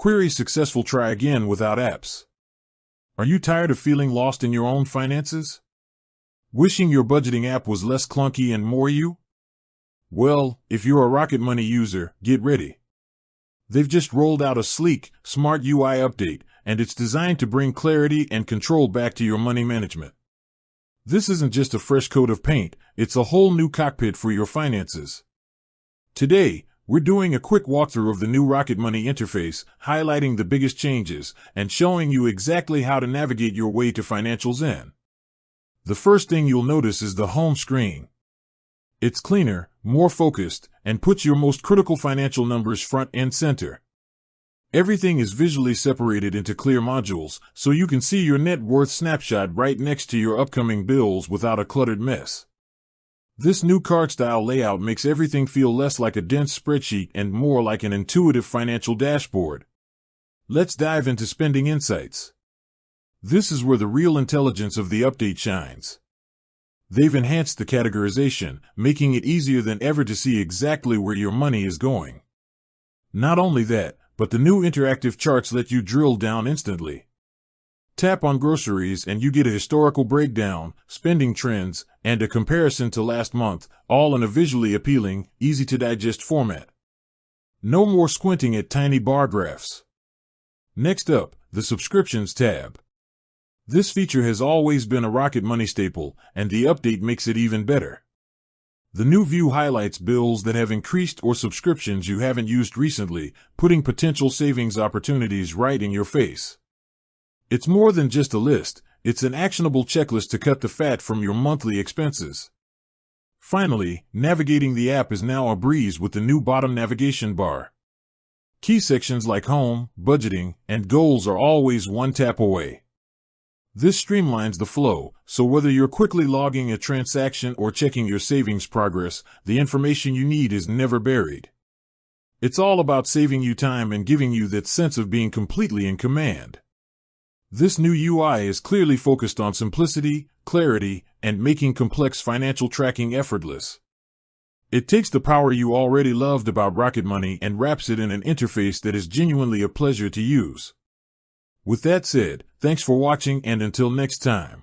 Query successful. Try again without apps. Are you tired of feeling lost in your own finances? Wishing your budgeting app was less clunky and more you? Well, if you're a Rocket Money user, get ready. They've just rolled out a sleek, smart UI update, and it's designed to bring clarity and control back to your money management. This isn't just a fresh coat of paint, it's a whole new cockpit for your finances. Today, we're doing a quick walkthrough of the new Rocket Money interface, highlighting the biggest changes, and showing you exactly how to navigate your way to financial zen. The first thing you'll notice is the home screen. It's cleaner, more focused, and puts your most critical financial numbers front and center. Everything is visually separated into clear modules, so you can see your net worth snapshot right next to your upcoming bills without a cluttered mess. This new card-style layout makes everything feel less like a dense spreadsheet and more like an intuitive financial dashboard. Let's dive into spending insights. This is where the real intelligence of the update shines. They've enhanced the categorization, making it easier than ever to see exactly where your money is going. Not only that, but the new interactive charts let you drill down instantly. Tap on groceries and you get a historical breakdown, spending trends, and a comparison to last month, all in a visually appealing, easy-to-digest format. No more squinting at tiny bar graphs. Next up, the Subscriptions tab. This feature has always been a Rocket Money staple, and the update makes it even better. The new view highlights bills that have increased or subscriptions you haven't used recently, putting potential savings opportunities right in your face. It's more than just a list, it's an actionable checklist to cut the fat from your monthly expenses. Finally, navigating the app is now a breeze with the new bottom navigation bar. Key sections like Home, Budgeting, and Goals are always one tap away. This streamlines the flow, so whether you're quickly logging a transaction or checking your savings progress, the information you need is never buried. It's all about saving you time and giving you that sense of being completely in command. This new UI is clearly focused on simplicity, clarity, and making complex financial tracking effortless. It takes the power you already loved about Rocket Money and wraps it in an interface that is genuinely a pleasure to use. With that said, thanks for watching, and until next time.